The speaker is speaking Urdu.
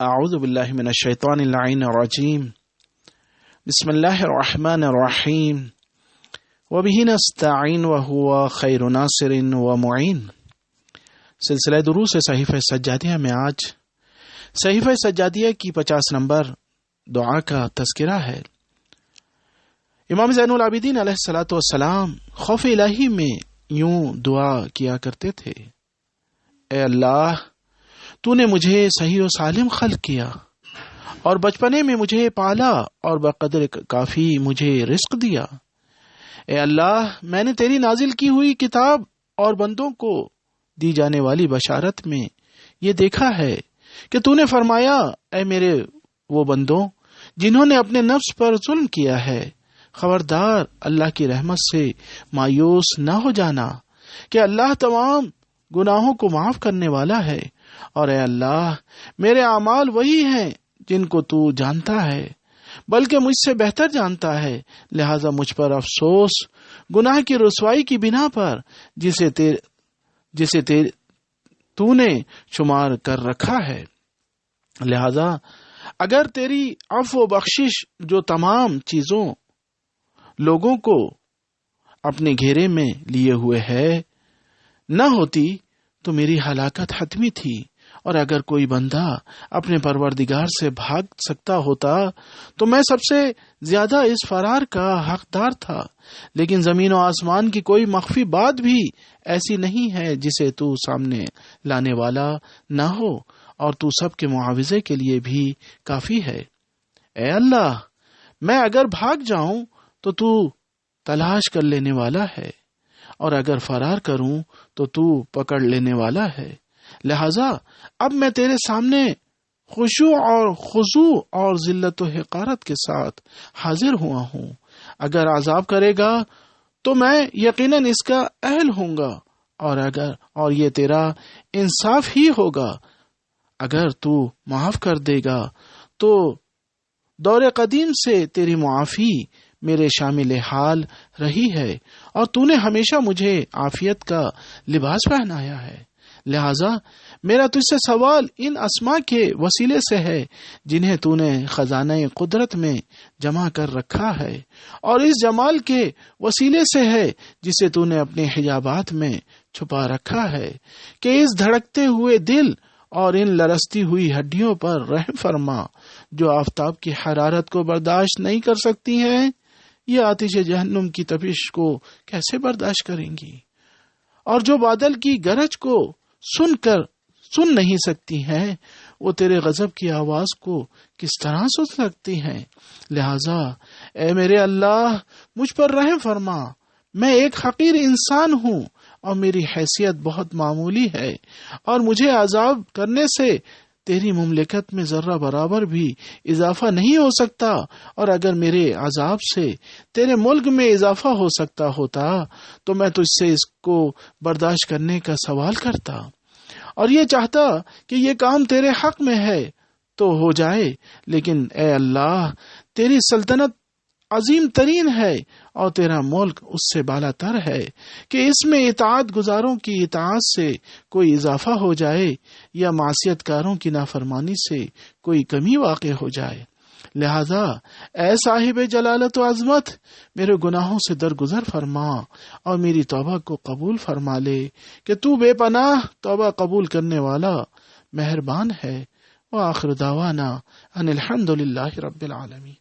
اعوذ باللہ من الشیطان اللعین الرجیم بسم اللہ الرحمن الرحیم وبہ نستعین وہو خیر ناصر ومعین۔ سلسلہ دروس صحیفہ سجادیہ میں آج صحیفہ سجادیہ کی 50 نمبر دعا کا تذکرہ ہے۔ امام زین العابدین علیہ الصلوۃ والسلام خوف الہی میں یوں دعا کیا کرتے تھے: اے اللہ، تو نے مجھے صحیح و سالم خلق کیا اور بچپنے میں مجھے پالا اور بقدر کافی مجھے رزق دیا۔ اے اللہ، میں نے تیری نازل کی ہوئی کتاب اور بندوں کو دی جانے والی بشارت میں یہ دیکھا ہے کہ تو نے فرمایا: اے میرے وہ بندوں جنہوں نے اپنے نفس پر ظلم کیا ہے، خبردار اللہ کی رحمت سے مایوس نہ ہو جانا کہ اللہ تمام گناہوں کو معاف کرنے والا ہے، اور اے اللہ، میرے اعمال وہی ہیں جن کو تو جانتا ہے بلکہ مجھ سے بہتر جانتا ہے، لہذا مجھ پر افسوس گناہ کی رسوائی کی بنا پر جسے تو نے شمار کر رکھا ہے۔ لہذا اگر تیری عفو و بخشش جو تمام چیزوں لوگوں کو اپنے گھیرے میں لیے ہوئے ہے نہ ہوتی تو میری ہلاکت حتمی تھی، اور اگر کوئی بندہ اپنے پروردگار سے بھاگ سکتا ہوتا تو میں سب سے زیادہ اس فرار کا حقدار تھا، لیکن زمین و آسمان کی کوئی مخفی بات بھی ایسی نہیں ہے جسے تو سامنے لانے والا نہ ہو، اور تو سب کے معاوضے کے لیے بھی کافی ہے۔ اے اللہ، میں اگر بھاگ جاؤں تو تلاش کر لینے والا ہے، اور اگر فرار کروں تو پکڑ لینے والا ہے۔ لہذا اب میں تیرے سامنے خشوع اور خضوع اور ذلت و حقارت کے ساتھ حاضر ہوا ہوں۔ اگر عذاب کرے گا تو میں یقیناً اس کا اہل ہوں گا، اور یہ تیرا انصاف ہی ہوگا۔ اگر تو معاف کر دے گا تو دور قدیم سے تیری معافی میرے شامل حال رہی ہے، اور تو نے ہمیشہ مجھے عافیت کا لباس پہنایا ہے۔ لہذا میرا تجھ سے سوال ان اسما کے وسیلے سے ہے جنہیں تو نے خزانہ قدرت میں جمع کر رکھا ہے، اور اس جمال کے وسیلے سے ہے جسے تو نے اپنے حجابات میں چھپا رکھا ہے، کہ اس دھڑکتے ہوئے دل اور ان لرزتی ہوئی ہڈیوں پر رحم فرما جو آفتاب کی حرارت کو برداشت نہیں کر سکتی ہیں۔ یہ آتش جہنم کی تپش کو کیسے برداشت کریں گی، اور جو بادل کی گرج کو سن نہیں سکتی ہیں، وہ تیرے غضب کی آواز کو کس طرح سن سکتی ہیں۔ لہذا اے میرے اللہ، مجھ پر رحم فرما، میں ایک حقیر انسان ہوں اور میری حیثیت بہت معمولی ہے، اور مجھے عذاب کرنے سے تیری مملکت میں ذرہ برابر بھی اضافہ نہیں ہو سکتا، اور اگر میرے عذاب سے تیرے ملک میں اضافہ ہو سکتا ہوتا تو میں تجھ سے اس کو برداشت کرنے کا سوال کرتا، اور یہ چاہتا کہ یہ کام تیرے حق میں ہے تو ہو جائے، لیکن اے اللہ، تیری سلطنت عظیم ترین ہے اور تیرا ملک اس سے بالا تر ہے کہ اس میں اطاعت گزاروں کی اطاعت سے کوئی اضافہ ہو جائے یا معصیت کاروں کی نافرمانی سے کوئی کمی واقع ہو جائے۔ لہذا اے صاحب جلالت و عظمت، میرے گناہوں سے درگزر فرما اور میری توبہ کو قبول فرما لے، کہ تو بے پناہ توبہ قبول کرنے والا مہربان ہے۔ وآخر دعوانا ان الحمد للہ رب العالمین۔